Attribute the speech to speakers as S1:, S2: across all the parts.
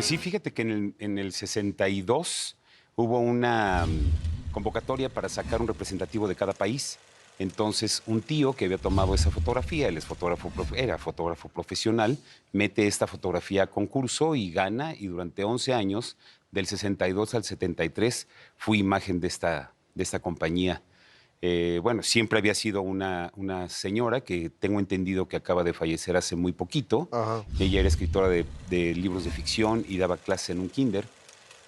S1: sí, fíjate que en el 62 hubo una convocatoria para sacar un representativo de cada país. Entonces, un tío que había tomado esa fotografía, él es fotógrafo, era fotógrafo profesional, mete esta fotografía a concurso y gana, y durante 11 años, del 62 al 73, fui imagen de esta compañía. Bueno, siempre había sido una señora que tengo entendido que acaba de fallecer hace muy poquito.
S2: Ajá.
S1: Ella era escritora de libros de ficción y daba clase en un kinder.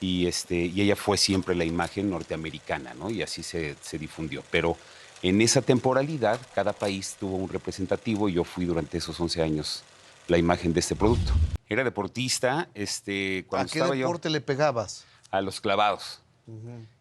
S1: Y ella fue siempre la imagen norteamericana, ¿no? Y así se difundió. Pero en esa temporalidad, cada país tuvo un representativo y yo fui durante esos 11 años la imagen de este producto. Era deportista,
S2: ¿A
S1: cuando
S2: qué
S1: estaba yo
S2: deporte le pegabas?
S1: a los clavados.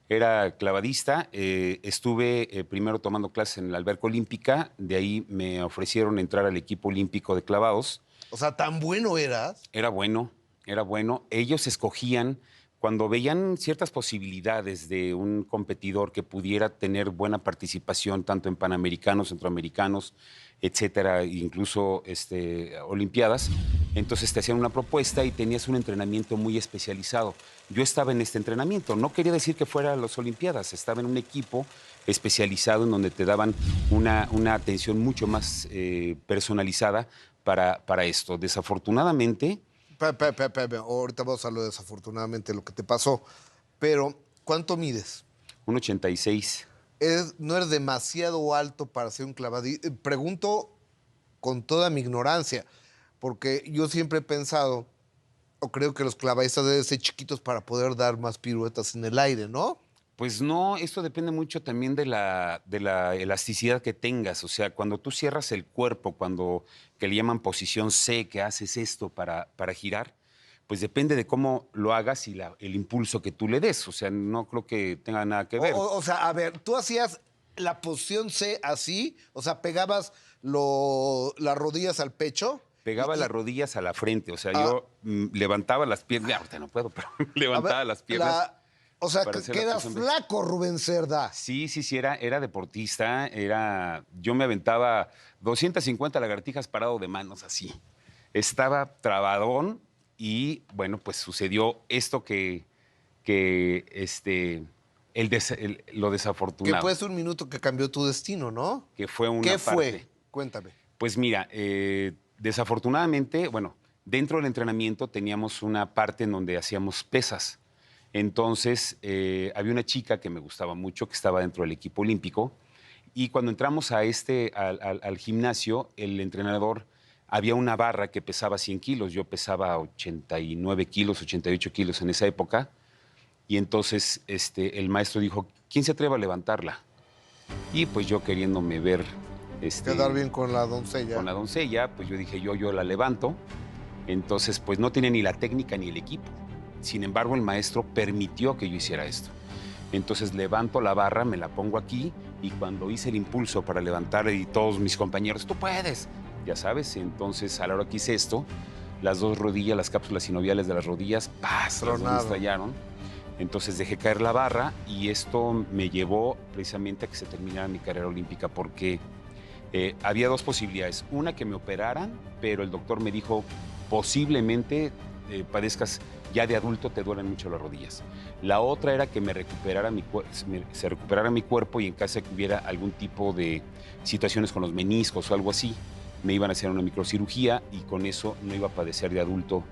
S1: Era clavadista, estuve primero tomando clases en la alberca olímpica, de ahí me ofrecieron entrar al equipo olímpico de clavados.
S2: O sea, ¿tan bueno eras?
S1: Era bueno, era bueno. Ellos escogían, cuando veían ciertas posibilidades de un competidor que pudiera tener buena participación tanto en panamericanos, centroamericanos, etcétera, incluso olimpiadas, entonces te hacían una propuesta y tenías un entrenamiento muy especializado. Yo estaba en este entrenamiento, no quería decir que fuera a las olimpiadas, estaba en un equipo especializado en donde te daban una atención mucho más personalizada para esto. Desafortunadamente,
S2: Ahorita vamos a lo desafortunadamente lo que te pasó. Pero, ¿cuánto mides?
S1: un 86.
S2: No eres demasiado alto para ser un clavadista. Pregunto con toda mi ignorancia, porque yo siempre he pensado, o creo que los clavadistas deben ser chiquitos para poder dar más piruetas en el aire, ¿no?
S1: Pues no, esto depende mucho también de la elasticidad que tengas. O sea, cuando tú cierras el cuerpo, que le llaman posición C, que haces esto para girar, pues depende de cómo lo hagas y el impulso que tú le des. O sea, no creo que tenga nada que ver.
S2: O sea, a ver, tú hacías la posición C así, o sea, pegabas las rodillas al pecho.
S1: Pegaba las rodillas a la frente. O sea,
S2: Ah.
S1: yo levantaba las piernas. Ahorita no puedo, pero
S2: A ver,
S1: levantaba las piernas
S2: o sea,
S1: para hacer la
S2: quedas
S1: posición de...
S2: flaco, Rubén Cerda.
S1: Sí, sí, sí, era deportista, yo me aventaba 250 lagartijas parado de manos así. Estaba trabadón y, bueno, pues sucedió esto lo
S2: Que
S1: desafortunado,
S2: fue hace un minuto que cambió tu destino, ¿no?
S1: que fue una
S2: ¿Qué
S1: parte.
S2: fue? Cuéntame.
S1: Pues mira, desafortunadamente, bueno, dentro del entrenamiento teníamos una parte en donde hacíamos pesas. Entonces, había una chica que me gustaba mucho, que estaba dentro del equipo olímpico, y cuando entramos al gimnasio, el entrenador, había una barra que pesaba 100 kilos, yo pesaba 89 kilos, 88 kilos en esa época, y entonces el maestro dijo, ¿quién se atreve a levantarla? Y pues yo queriéndome ver...
S2: Quedar bien con la doncella.
S1: con la doncella, pues yo dije, yo la levanto. Entonces, pues no tiene ni la técnica ni el equipo. Sin embargo, el maestro permitió que yo hiciera esto. Entonces levanto la barra, me la pongo aquí y cuando hice el impulso para levantar y todos mis compañeros, tú puedes, ya sabes. Entonces, a la hora que hice esto, las dos rodillas, las cápsulas sinoviales de las rodillas, ¡paz! Las dos me
S2: Tronado.
S1: estallaron. Entonces dejé caer la barra y esto me llevó precisamente a que se terminara mi carrera olímpica porque había dos posibilidades. Una, que me operaran, pero el doctor me dijo, posiblemente padezcas ya de adulto, te duelen mucho las rodillas. La otra era que se recuperara mi cuerpo y en caso de que hubiera algún tipo de situaciones con los meniscos o algo así, me iban a hacer una microcirugía y con eso no iba a padecer de adulto.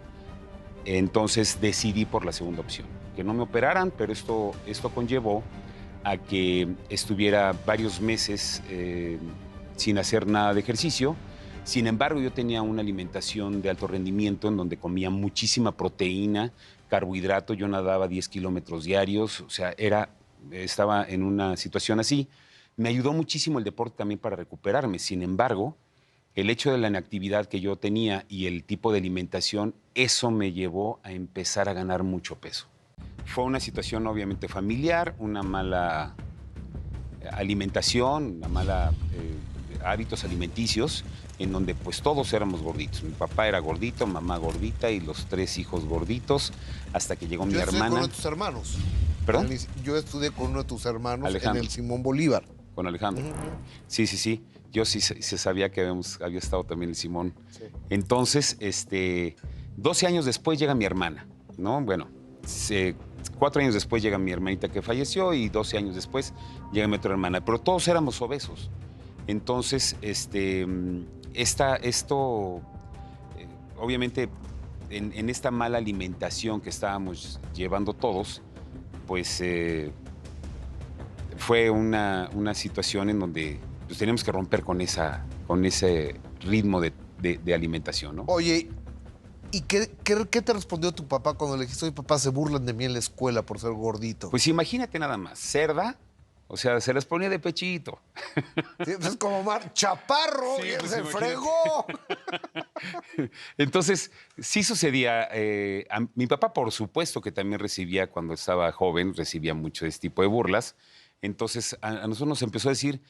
S1: Entonces decidí por la segunda opción, que no me operaran, pero esto conllevó a que estuviera varios meses sin hacer nada de ejercicio. Sin embargo, yo tenía una alimentación de alto rendimiento en donde comía muchísima proteína, carbohidrato, yo nadaba 10 kilómetros diarios, o sea, estaba en una situación así. Me ayudó muchísimo el deporte también para recuperarme. Sin embargo, el hecho de la inactividad que yo tenía y el tipo de alimentación, eso me llevó a empezar a ganar mucho peso. Fue una situación obviamente familiar, una mala alimentación, una mala hábitos alimenticios, en donde pues todos éramos gorditos. Mi papá era gordito, mamá gordita y los tres hijos gorditos, hasta que llegó mi
S2: Yo estudié con
S1: hermana.
S2: uno de tus hermanos.
S1: ¿Perdón?
S2: Yo estudié con uno de tus hermanos
S1: Alejandro.
S2: en el Simón Bolívar.
S1: Con Alejandro. Sí, sí, sí. Yo sí se sabía que había estado también el Simón.
S2: Sí.
S1: Entonces, 12 años después llega mi hermana. ¿no? Bueno, 4 años después llega mi hermanita que falleció y 12 años después llega mi otra hermana, pero todos éramos obesos. Entonces, esto, obviamente, en esta mala alimentación que estábamos llevando todos, pues fue una situación en donde pues, teníamos que romper con ese ritmo de alimentación, ¿no?
S2: Oye, ¿y qué te respondió tu papá cuando le dijiste, oye, papá, se burlan de mí en la escuela por ser gordito?
S1: Pues imagínate nada más, cerda, o sea, se les ponía de pechito.
S2: Sí, pues es como Mar Chaparro,
S1: Sí,
S2: y él
S1: pues
S2: se
S1: imagínate.
S2: fregó.
S1: Entonces, sí sucedía. Mi papá, por supuesto, que también recibía, cuando estaba joven, recibía mucho de este tipo de burlas. Entonces, a nosotros nos empezó a decir,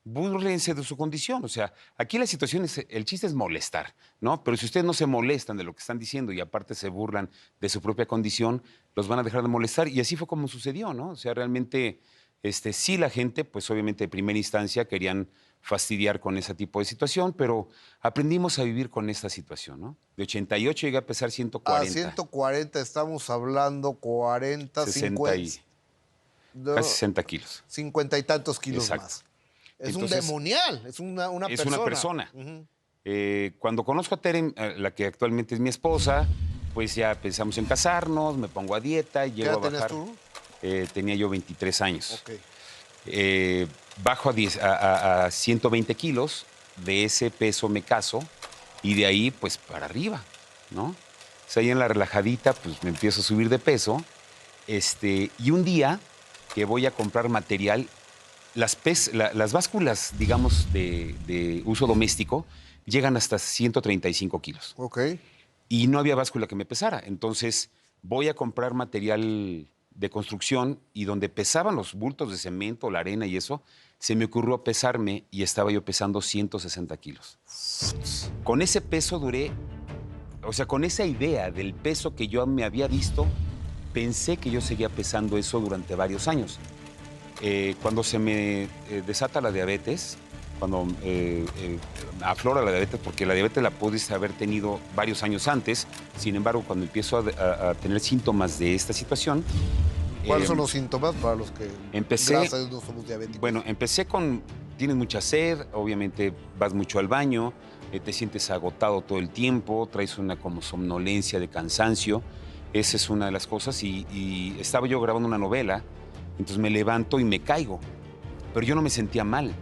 S1: búrlense de su condición. O sea, aquí la situación es, el chiste es molestar, ¿no? Pero si ustedes no se molestan de lo que están diciendo y aparte se burlan de su propia condición, los van a dejar de molestar. Y así fue como sucedió, ¿no? O sea, realmente, sí la gente, pues obviamente de primera instancia querían fastidiar con ese tipo de situación, pero aprendimos a vivir con esta situación, ¿no? De 88 llegué a pesar
S2: A
S1: 140,
S2: 140 estamos hablando 40,
S1: 60 y
S2: 50,
S1: casi
S2: no,
S1: 60 kilos.
S2: 50 y tantos kilos
S1: Exacto.
S2: más. Es un
S1: Entonces,
S2: demonial, es una
S1: es
S2: persona.
S1: una persona.
S2: Ujú.
S1: Cuando conozco a Tere, la que actualmente es mi esposa, pues ya pensamos en casarnos, me pongo a dieta,
S2: ¿Qué
S1: llego
S2: edad
S1: a
S2: tenías
S1: bajar.
S2: tú?
S1: Tenía yo 23 años.
S2: Ok.
S1: Bajo a 120 kilos, de ese peso me caso y de ahí pues para arriba, ¿no? O sea, ahí en la relajadita pues me empiezo a subir de peso. Y un día que voy a comprar material, las básculas, digamos, de uso doméstico llegan hasta 135 kilos
S2: Ok.
S1: y no había báscula que me pesara. Entonces voy a comprar material de construcción y donde pesaban los bultos de cemento, la arena y eso, se me ocurrió pesarme y estaba yo pesando 160 kilos. Con ese peso duré, o sea, con esa idea del peso que yo me había visto, pensé que yo seguía pesando eso durante varios años. Cuando se me desata la diabetes, cuando aflora la diabetes, porque la diabetes la pudiste haber tenido varios años antes, sin embargo, cuando empiezo a tener síntomas de esta situación,
S2: ¿Cuáles son
S1: eh,
S2: los síntomas para los que,
S1: empecé-
S2: gracias a Dios, no somos diabéticos?
S1: bueno, empecé con, tienes mucha sed, obviamente vas mucho al baño, te sientes agotado todo el tiempo, traes una como somnolencia de cansancio, esa es una de las cosas, y estaba yo grabando una novela, entonces me levanto y me caigo, pero yo no me sentía mal.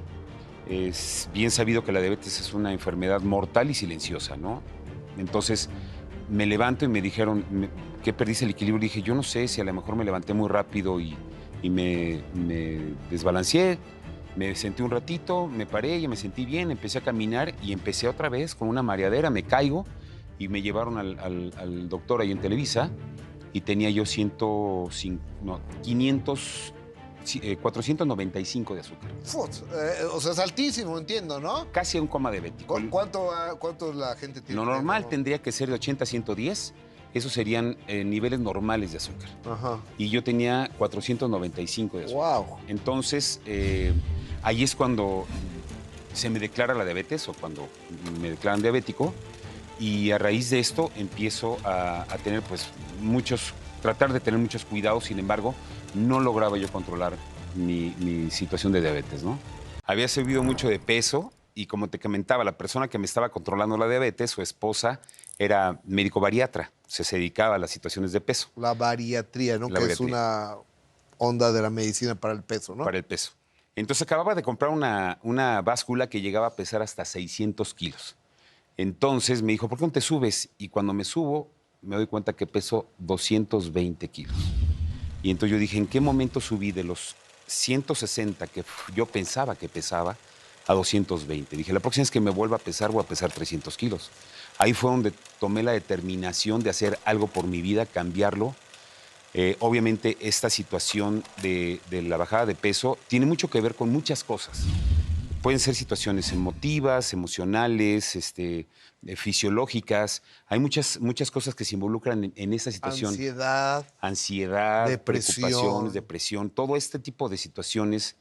S1: Es bien sabido que la diabetes es una enfermedad mortal y silenciosa, ¿no? Entonces me levanto y me dijeron que perdiste el equilibrio. Dije, yo no sé si a lo mejor me levanté muy rápido y me desbalanceé. Me senté un ratito, me paré, ya me sentí bien, empecé a caminar y empecé otra vez con una mareadera, me caigo y me llevaron al doctor ahí en Televisa y tenía yo 500, 495 de azúcar.
S2: Fut, o sea, es altísimo, entiendo, ¿no?
S1: Casi un coma diabético.
S2: ¿Cuánto la gente tiene?
S1: Lo normal tendría que ser de 80 a 110. Esos serían niveles normales de azúcar.
S2: Ajá.
S1: Y yo tenía 495 de azúcar.
S2: Wow.
S1: Entonces, ahí es cuando se me declara la diabetes o cuando me declaran diabético. Y a raíz de esto empiezo a tener pues tratar de tener muchos cuidados. Sin embargo, no lograba yo controlar mi situación de diabetes, ¿no? Había subido mucho de peso y como te comentaba, la persona que me estaba controlando la diabetes, su esposa, era médico bariatra, se dedicaba a las situaciones de peso,
S2: La bariatría, ¿no?
S1: La
S2: Que es
S1: bariatría.
S2: una onda de la medicina para el peso, ¿no?
S1: para el peso. Entonces acababa de comprar una báscula que llegaba a pesar hasta 600 kilos. Entonces me dijo, ¿por qué no te subes? Y cuando me subo, me doy cuenta que peso 220 kilos. Y entonces yo dije, ¿en qué momento subí de los 160 que yo pensaba que pesaba a 220? Dije, la próxima vez que me vuelva a pesar, voy a pesar 300 kilos. Ahí fue donde tomé la determinación de hacer algo por mi vida, cambiarlo. Obviamente esta situación de la bajada de peso tiene mucho que ver con muchas cosas. Pueden ser situaciones emotivas, emocionales, fisiológicas. Hay muchas cosas que se involucran en esa situación.
S2: Ansiedad,
S1: Preocupaciones,
S2: depresión.
S1: depresión, todo este tipo de situaciones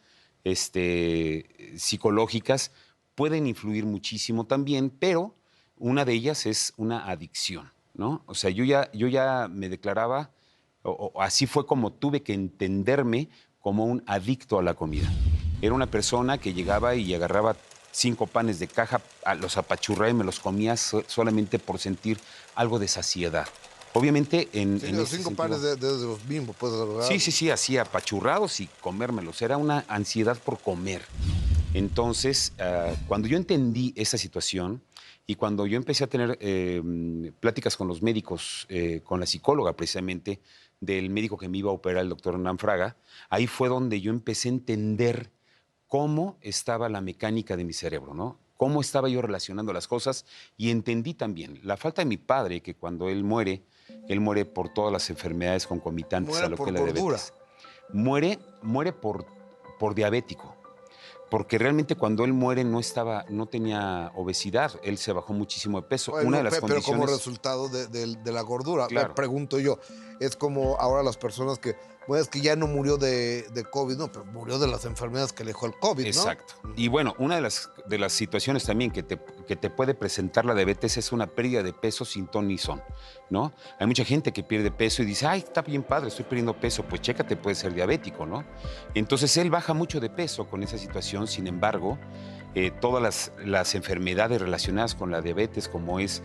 S1: psicológicas pueden influir muchísimo también, pero una de ellas es una adicción. ¿no? O sea, yo ya me declaraba, o así fue como tuve que entenderme como un adicto a la comida. Era una persona que llegaba y agarraba 5 panes de caja, los apachurraba y me los comía solamente por sentir algo de saciedad. Obviamente,
S2: Sí,
S1: en
S2: los
S1: ese
S2: 5
S1: sentido.
S2: pares de los Bimbo, pues, la verdad.
S1: Sí, sí, sí, así apachurrados y comérmelos. Era una ansiedad por comer. Entonces, cuando yo entendí esa situación y cuando yo empecé a tener pláticas con los médicos, con la psicóloga precisamente, del médico que me iba a operar, el doctor Hernán Fraga, ahí fue donde yo empecé a entender cómo estaba la mecánica de mi cerebro, ¿no? Cómo estaba yo relacionando las cosas y entendí también la falta de mi padre, que cuando él muere por todas las enfermedades concomitantes a
S2: Muere
S1: lo que
S2: por
S1: es la
S2: gordura.
S1: diabetes. Muere por diabético. Porque realmente cuando él muere no tenía obesidad, él se bajó muchísimo de peso. Una de
S2: Bueno,
S1: las
S2: pero como
S1: condiciones,
S2: resultado de la gordura.
S1: claro,
S2: Pregunto yo, es como ahora las personas que, bueno, es que ya no murió de COVID, no, pero murió de las enfermedades que le dejó el COVID, ¿no?
S1: exacto. Y
S2: Ujú.
S1: bueno, una de las situaciones también que te puede presentar la diabetes es una pérdida de peso sin ton ni son, ¿no? Hay mucha gente que pierde peso y dice, ay, está bien padre, estoy perdiendo peso, pues chécate, puede ser diabético, ¿no? Entonces él baja mucho de peso con esa situación, sin embargo, todas las enfermedades relacionadas con la diabetes, como es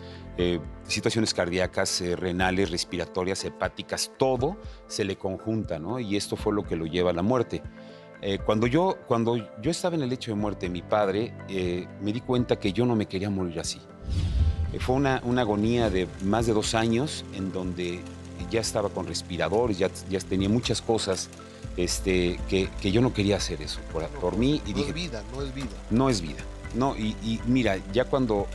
S1: situaciones cardíacas, renales, respiratorias, hepáticas, todo se le conjunta, ¿no? Y esto fue lo que lo lleva a la muerte. Cuando yo estaba en el lecho de muerte de mi padre, me di cuenta que yo no me quería morir así. Fue una agonía de más de 2 años en donde ya estaba con respiradores, ya tenía muchas cosas que yo no quería hacer eso
S2: No,
S1: por mí y
S2: no es
S1: dije,
S2: vida, no es vida.
S1: no es vida. No, y mira, ya cuando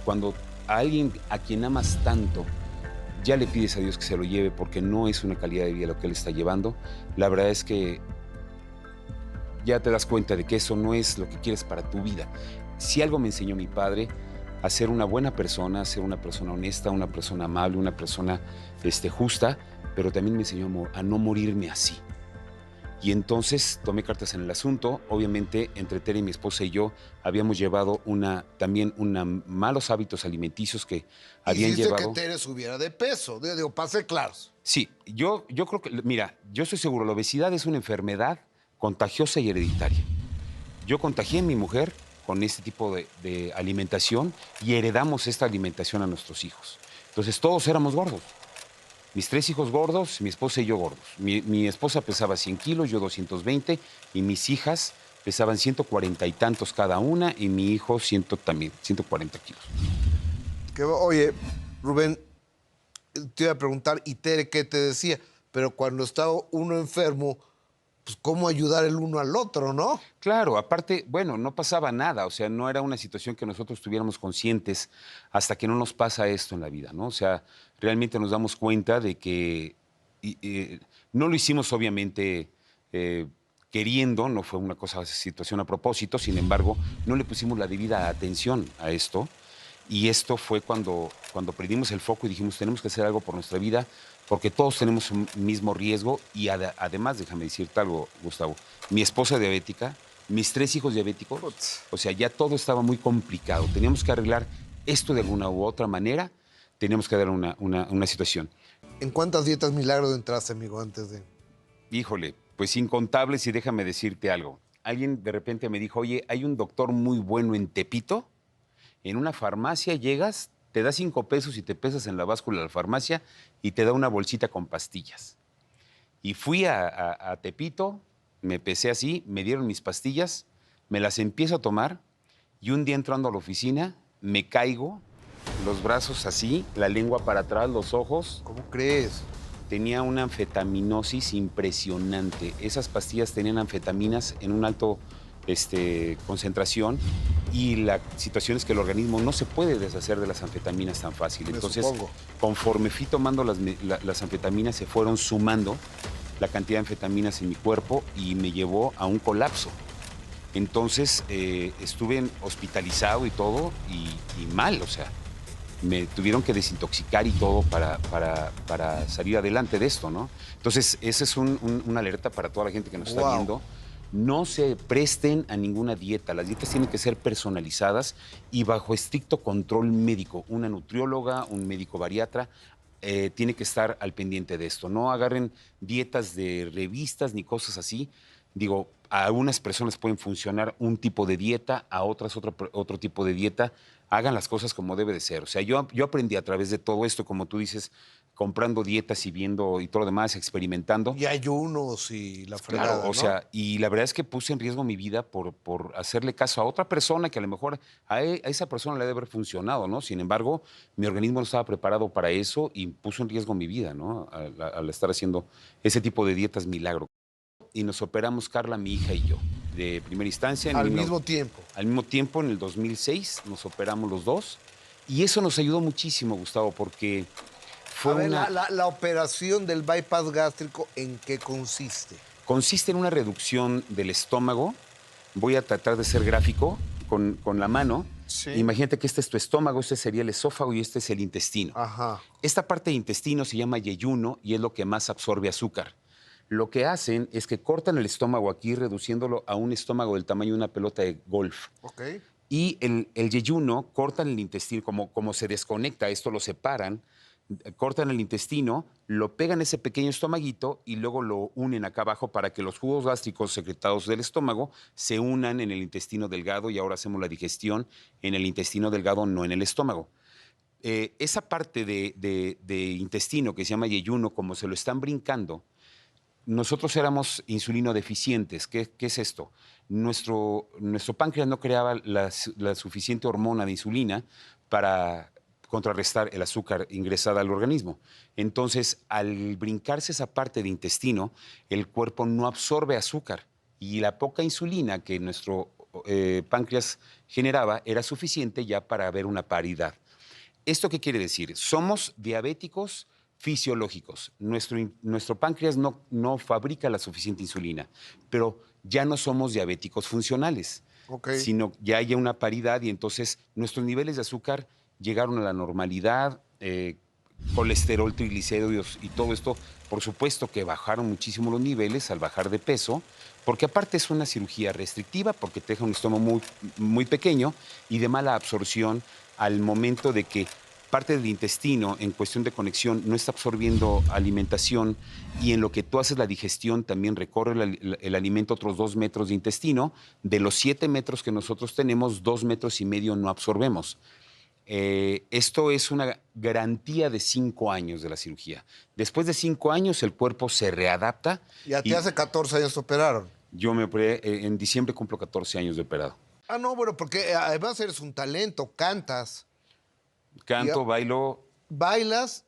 S1: a alguien a quien amas tanto, ya le pides a Dios que se lo lleve porque no es una calidad de vida lo que él está llevando, la verdad es que ya te das cuenta de que eso no es lo que quieres para tu vida. Si algo me enseñó mi padre, a ser una buena persona, a ser una persona honesta, una persona amable, una persona justa, pero también me enseñó a no morirme así. Y entonces tomé cartas en el asunto. Obviamente, entre Tere, mi esposa y yo habíamos llevado también malos hábitos alimenticios que habían
S2: Hiciste que
S1: llevado.
S2: Tere subiera de peso. Digo, pase claros.
S1: Sí, yo creo que, mira, yo estoy seguro, la obesidad es una enfermedad contagiosa y hereditaria. Yo contagié a mi mujer con este tipo de alimentación y heredamos esta alimentación a nuestros hijos. Entonces todos éramos gordos. Mis 3 hijos gordos, mi esposa y yo gordos. Mi esposa pesaba 100 kilos, yo 220, y mis hijas pesaban 140 y tantos cada una, y mi hijo también, 140 kilos.
S2: Oye, Rubén, te iba a preguntar, ¿y Tere qué te decía? Pero cuando está uno enfermo, pues cómo ayudar el uno al otro, ¿no?
S1: Claro, aparte, bueno, no pasaba nada, o sea, no era una situación que nosotros estuviéramos conscientes hasta que no nos pasa esto en la vida, ¿no? O sea, realmente nos damos cuenta de que no lo hicimos obviamente eh, queriendo, no fue una situación a propósito, sin embargo, no le pusimos la debida atención a esto. Y esto fue cuando perdimos el foco y dijimos, tenemos que hacer algo por nuestra vida, porque todos tenemos un mismo riesgo. Y además, déjame decirte algo, Gustavo, mi esposa diabética, mis 3 hijos diabéticos,
S2: Putz.
S1: o sea, ya todo estaba muy complicado. Teníamos que arreglar esto de alguna u otra manera, teníamos que dar una situación.
S2: ¿En cuántas dietas milagro entraste, amigo, antes de...?
S1: Híjole, pues incontables, y déjame decirte algo. Alguien de repente me dijo, oye, hay un doctor muy bueno en Tepito. En una farmacia llegas, te da 5 pesos y te pesas en la báscula de la farmacia y te da una bolsita con pastillas. Y fui a Tepito, me pesé así, me dieron mis pastillas, me las empiezo a tomar y un día entrando a la oficina me caigo, los brazos así, la lengua para atrás, los ojos.
S2: ¿Cómo crees?
S1: Tenía una anfetaminosis impresionante. Esas pastillas tenían anfetaminas en un alto concentración, y la situación es que el organismo no se puede deshacer de las anfetaminas tan fácil.
S2: Me
S1: Entonces,
S2: supongo.
S1: conforme fui tomando las anfetaminas, se fueron sumando la cantidad de anfetaminas en mi cuerpo y me llevó a un colapso. Entonces, estuve hospitalizado y todo, y mal, o sea, me tuvieron que desintoxicar y todo para salir adelante de esto, ¿no? Entonces, esa es una alerta para toda la gente que nos está
S2: Wow.
S1: viendo. No se presten a ninguna dieta. Las dietas tienen que ser personalizadas y bajo estricto control médico. Una nutrióloga, un médico bariatra, tiene que estar al pendiente de esto. No agarren dietas de revistas ni cosas así. Digo, a algunas personas pueden funcionar un tipo de dieta, a otras otro tipo de dieta. Hagan las cosas como debe de ser. O sea, yo aprendí a través de todo esto, como tú dices, comprando dietas y viendo y todo lo demás, experimentando.
S2: Y ayunos y la
S1: Claro,
S2: fregada,
S1: o
S2: ¿no?
S1: sea, y la verdad es que puse en riesgo mi vida por hacerle caso a otra persona que a lo mejor a esa persona le debe haber funcionado, ¿no? Sin embargo, mi organismo no estaba preparado para eso y puso en riesgo mi vida, ¿no? Al estar haciendo ese tipo de dietas milagro. Y nos operamos Carla, mi hija y yo. De primera instancia,
S2: Al mismo tiempo.
S1: al mismo tiempo, en el 2006, nos operamos los dos. Y eso nos ayudó muchísimo, Gustavo, porque
S2: A
S1: fue
S2: ver,
S1: una...
S2: la operación del bypass gástrico, ¿en qué consiste?
S1: Consiste en una reducción del estómago. Voy a tratar de ser gráfico con la mano.
S2: Sí.
S1: Imagínate que este es tu estómago, este sería el esófago y este es el intestino.
S2: Ajá.
S1: Esta parte de intestino se llama yeyuno y es lo que más absorbe azúcar. Lo que hacen es que cortan el estómago aquí, reduciéndolo a un estómago del tamaño de una pelota de golf.
S2: Ok.
S1: Y el yeyuno cortan el intestino, como se desconecta, esto lo separan, cortan el intestino, lo pegan a ese pequeño estomaguito y luego lo unen acá abajo para que los jugos gástricos secretados del estómago se unan en el intestino delgado y ahora hacemos la digestión en el intestino delgado, no en el estómago. Esa parte de intestino que se llama yeyuno, como se lo están brincando, nosotros éramos insulino deficientes. ¿Qué es esto? Nuestro páncreas no creaba la suficiente hormona de insulina para contrarrestar el azúcar ingresada al organismo. Entonces, al brincarse esa parte de intestino, el cuerpo no absorbe azúcar y la poca insulina que nuestro páncreas generaba era suficiente ya para ver una paridad. ¿Esto qué quiere decir? Somos diabéticos fisiológicos. Nuestro páncreas no fabrica la suficiente insulina, pero ya no somos diabéticos funcionales,
S2: Ok.
S1: sino ya hay una paridad y entonces nuestros niveles de azúcar llegaron a la normalidad, colesterol, triglicéridos y todo esto, por supuesto que bajaron muchísimo los niveles al bajar de peso, porque aparte es una cirugía restrictiva, porque te deja un estómago muy pequeño y de mala absorción al momento de que parte del intestino en cuestión de conexión no está absorbiendo alimentación y en lo que tú haces la digestión también recorre el alimento otros 2 metros de intestino. De los 7 metros que nosotros tenemos, 2,5 metros no absorbemos. Esto es una garantía de 5 años de la cirugía. Después de 5 años el cuerpo se readapta.
S2: Y a ti
S1: Y
S2: hace 14 años te operaron.
S1: yo me operé, en diciembre cumplo 14 años de operado.
S2: Ah, no, bueno, porque además eres un talento, cantas,
S1: Canto,
S2: Y-
S1: bailo,
S2: bailas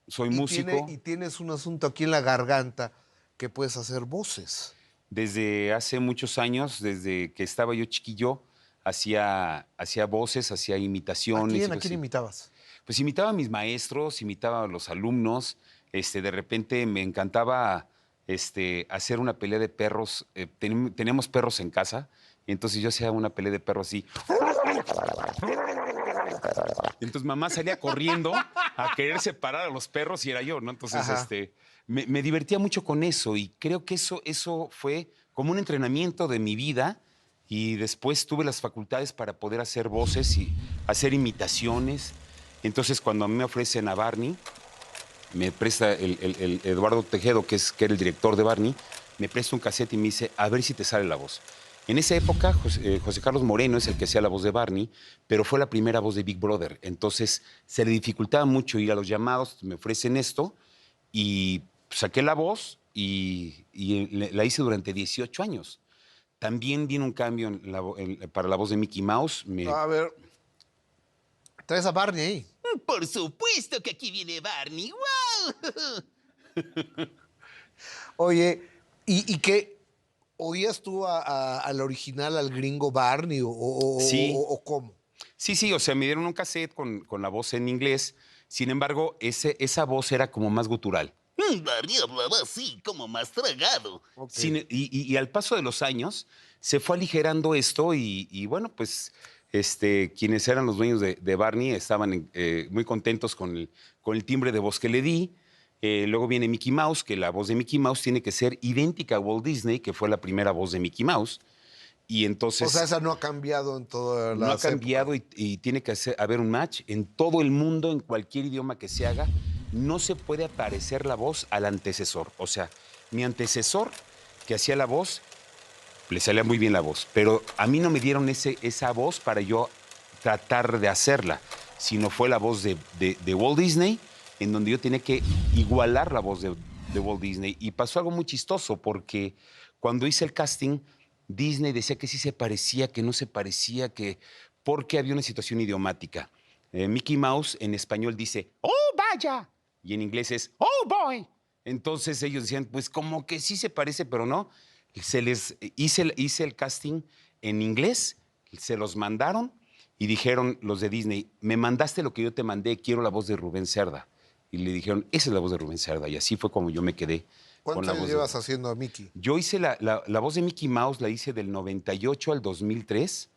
S1: soy
S2: y,
S1: músico.
S2: y tienes un asunto aquí en la garganta que puedes hacer voces.
S1: Desde hace muchos años, desde que estaba yo chiquillo, hacía voces, hacía imitaciones y
S2: ¿A
S1: cosas
S2: quién
S1: así.
S2: imitabas?
S1: Pues imitaba a mis maestros, imitaba a los alumnos. De repente me encantaba hacer una pelea de perros. Teníamos perros en casa, y entonces yo hacía una pelea de perros así. Entonces mamá salía corriendo a querer separar a los perros y era yo, ¿no? Entonces,
S2: Ajá.
S1: me divertía mucho con eso y creo que eso fue como un entrenamiento de mi vida y después tuve las facultades para poder hacer voces y hacer imitaciones. Entonces, cuando a mí me ofrecen a Barney, me presta el Eduardo Tejedo, que era el director de Barney, me presta un cassette y me dice, a ver si te sale la voz. En esa época, José Carlos Moreno es el que hacía la voz de Barney, pero fue la primera voz de Big Brother. Entonces, se le dificultaba mucho ir a los llamados, me ofrecen esto, y saqué la voz y la hice durante 18 años. También viene un cambio para la voz de Mickey Mouse.
S2: A ver, traes a Barney ahí.
S3: Por supuesto que aquí viene Barney. ¡Wow!
S2: Oye, ¿y qué? ¿Oías tú al original, al gringo Barney
S1: Sí,
S2: o cómo?
S1: sí, o sea, me dieron un cassette con la voz en inglés. Sin embargo, esa voz era como más gutural.
S3: Barney hablaba así, como más tragado.
S2: Ok.
S1: Y al paso de los años se fue aligerando esto y bueno, pues quienes eran los dueños de Barney estaban muy contentos con el timbre de voz que le di. Luego viene Mickey Mouse, que la voz de Mickey Mouse tiene que ser idéntica a Walt Disney, que fue la primera voz de Mickey Mouse. Y
S2: O sea,
S1: entonces
S2: esa no ha cambiado en todas
S1: no ha
S2: las épocas.
S1: cambiado y tiene que haber un match en todo el mundo, en cualquier idioma que se haga. no se puede parecer la voz al antecesor. O sea, mi antecesor que hacía la voz, le salía muy bien la voz, pero a mí no me dieron esa voz para yo tratar de hacerla, sino fue la voz de Walt Disney, en donde yo tenía que igualar la voz de Walt Disney. Y pasó algo muy chistoso, porque cuando hice el casting, Disney decía que sí se parecía, que no se parecía, porque había una situación idiomática. Mickey Mouse en español dice, ¡oh, vaya! Y en inglés es, ¡oh, boy! Entonces ellos decían, pues como que sí se parece, pero no. Hice el casting en inglés, se los mandaron y dijeron los de Disney, me mandaste lo que yo te mandé, quiero la voz de Rubén Cerda. Y le dijeron, esa es la voz de Rubén Cerda. Y así fue como yo me quedé con
S2: ¿Cuántos
S1: la
S2: años
S1: voz
S2: llevas haciendo a Mickey?
S1: Yo hice la voz de Mickey Mouse, la hice del 98 al 2003,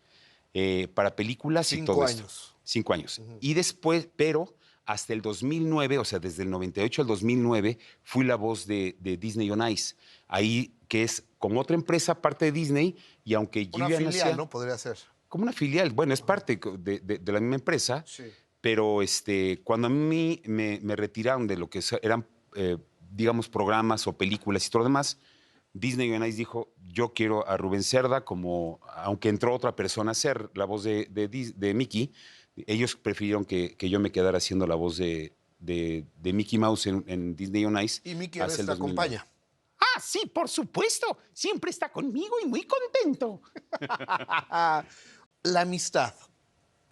S1: para películas y todo esto.
S2: 5 años.
S1: 5 años. Y después, pero hasta el 2009, o sea, desde el 98 al 2009, fui la voz de Disney on Ice. Ahí, que es con otra empresa, parte de Disney, y aunque
S2: Una
S1: Gillian
S2: filial,
S1: hacía-
S2: ¿no? Podría ser.
S1: Como una filial, bueno, es parte de la misma empresa,
S2: Sí.
S1: pero cuando a mí me retiraron de lo que eran, digamos, programas o películas y todo lo demás, Disney on Ice dijo, yo quiero a Rubén Cerda, como, aunque entró otra persona a hacer la voz de Mickey, ellos prefirieron que yo me quedara haciendo la voz de Mickey Mouse en Disney on Ice.
S2: Y Mickey a
S1: hasta
S2: veces
S1: el
S2: te
S1: 2009.
S2: acompaña.
S3: Ah, sí, por supuesto. Siempre está conmigo y muy contento.
S2: La amistad.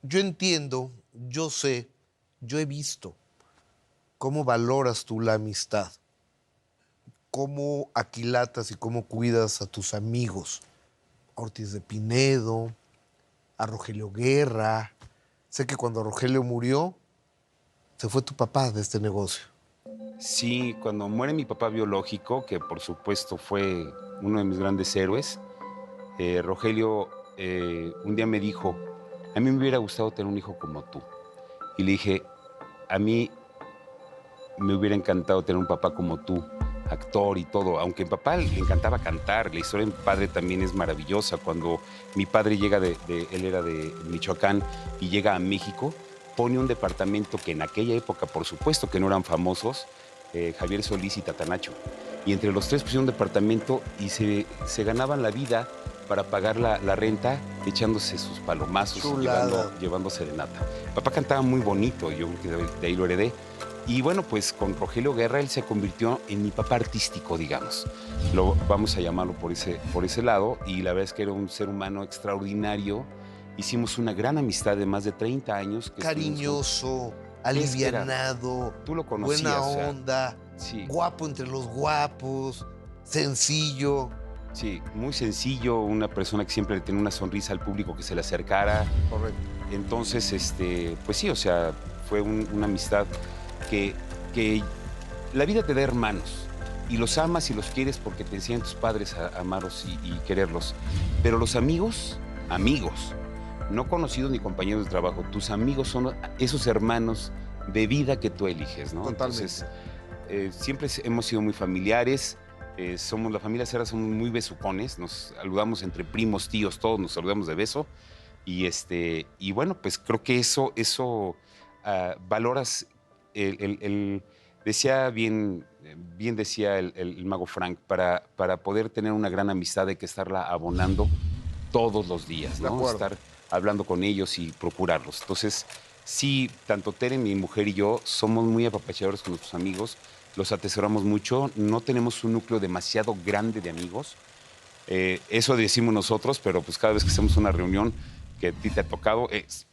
S2: Yo entiendo, yo sé, yo he visto cómo valoras tú la amistad, cómo aquilatas y cómo cuidas a tus amigos. A Ortiz de Pinedo, a Rogelio Guerra. Sé que cuando Rogelio murió, se fue tu papá de este negocio.
S1: Sí, cuando muere mi papá biológico, que por supuesto fue uno de mis grandes héroes, Rogelio un día me dijo, a mí me hubiera gustado tener un hijo como tú. Y le dije, a mí me hubiera encantado tener un papá como tú, actor y todo, aunque a mi papá le encantaba cantar, la historia de mi padre también es maravillosa. Cuando mi padre llega él era de Michoacán y llega a México, pone un departamento que en aquella época, por supuesto que no eran famosos, Javier Solís y Tatanacho. Y entre los tres pusieron un departamento y se ganaban la vida para pagar la renta echándose sus palomazos,
S2: Chulada.
S1: llevando serenata. Papá cantaba muy bonito, yo creo que de ahí lo heredé. Y bueno, pues con Rogelio Guerra él se convirtió en mi papá artístico, digamos. Vamos a llamarlo por ese lado. Y la verdad es que era un ser humano extraordinario. Hicimos una gran amistad de más de 30 años. Que
S2: Cariñoso, alivianado,
S1: Tú lo conocías,
S2: buena
S1: o sea,
S2: onda,
S1: sí.
S2: guapo entre los guapos, sencillo.
S1: Sí, muy sencillo, una persona que siempre le tenía una sonrisa al público que se le acercara.
S2: Correcto.
S1: Entonces, pues sí, o sea, fue una amistad que la vida te da hermanos y los amas y los quieres porque te enseñan tus padres a amarlos y quererlos. Pero los amigos, no conocidos ni compañeros de trabajo, tus amigos son esos hermanos de vida que tú eliges, ¿no?
S2: Totalmente.
S1: Entonces, siempre hemos sido muy familiares. Somos la familia Cerda, somos muy besucones, nos saludamos entre primos, tíos, todos nos saludamos de beso. Y bueno, pues creo que eso valoras. Decía decía el mago Frank, para poder tener una gran amistad hay que estarla abonando todos los días,
S2: De
S1: ¿no?
S2: acuerdo.
S1: Estar hablando con ellos y procurarlos. Entonces, sí, tanto Tere, mi mujer y yo somos muy apapachadores con nuestros amigos, los atesoramos mucho, no tenemos un núcleo demasiado grande de amigos. Eso decimos nosotros, pero pues cada vez que hacemos una reunión que a ti te ha tocado,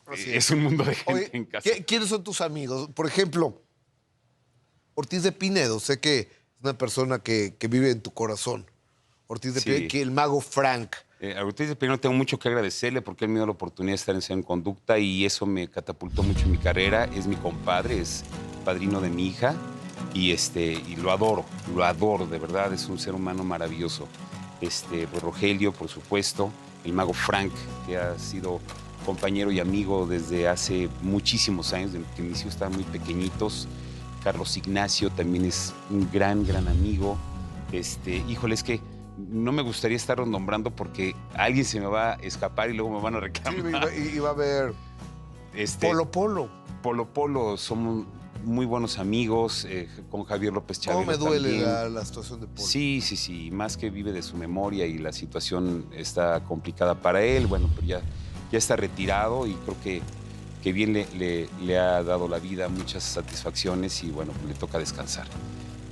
S2: Así
S1: es un mundo de gente
S2: Oye,
S1: en casa.
S2: ¿quiénes son tus amigos? Por ejemplo, Ortiz de Pinedo, sé que es una persona que vive en tu corazón. Ortiz de
S1: Sí.
S2: Pinedo, que el mago Frank.
S1: A Ortiz de Pinedo tengo mucho que agradecerle porque él me dio la oportunidad de estar en Cero en Conducta y eso me catapultó mucho en mi carrera. Es mi compadre, es padrino de mi hija y lo adoro, de verdad, es un ser humano maravilloso. Pues Rogelio, por supuesto, el mago Frank, que ha sido compañero y amigo desde hace muchísimos años, desde que mis hijos estaban muy pequeñitos. Carlos Ignacio también es un gran amigo. Híjole, es que no me gustaría estarlos nombrando porque alguien se me va a escapar y luego me van a
S2: Sí,
S1: reclamar.
S2: iba a haber Polo Polo.
S1: Polo, somos muy buenos amigos, con Javier López
S2: ¿Cómo
S1: Chavero
S2: me duele
S1: también.
S2: la situación de Paul?
S1: Sí, más que vive de su memoria y la situación está complicada para él, bueno, pero ya está retirado y creo que bien le ha dado la vida muchas satisfacciones y bueno, pues le toca descansar.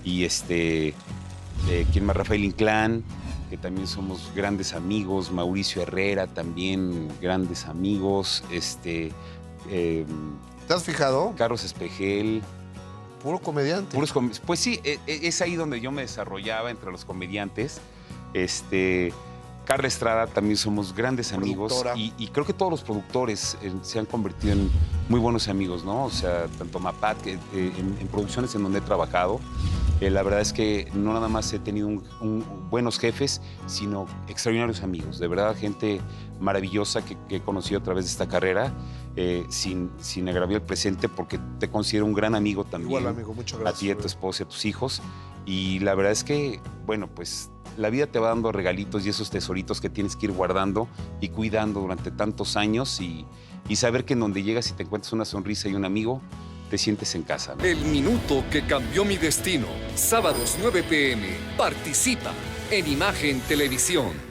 S1: Y ¿quién más? Rafael Inclán, que también somos grandes amigos, Mauricio Herrera también, grandes amigos,
S2: ¿Te has fijado?
S1: Carlos Espejel,
S2: Puro comediante.
S1: pues sí, es ahí donde yo me desarrollaba entre los comediantes. Carla Estrada también somos grandes amigos
S2: Productora.
S1: y creo que todos los productores se han convertido en muy buenos amigos, ¿no? O sea, tanto Mapat, en producciones en donde he trabajado, la verdad es que no nada más he tenido buenos jefes, sino extraordinarios amigos. De verdad, gente maravillosa que he conocido a través de esta carrera, sin agraviar el presente, porque te considero un gran amigo también.
S2: Igual, amigo, muchas
S1: A
S2: gracias.
S1: ti, a tu esposa, a tus hijos. Y la verdad es que, bueno, pues la vida te va dando regalitos y esos tesoritos que tienes que ir guardando y cuidando durante tantos años y saber que en donde llegas y te encuentras una sonrisa y un amigo, te sientes en casa, ¿no?
S4: El minuto que cambió mi destino. Sábados 9 p.m. Participa en Imagen Televisión.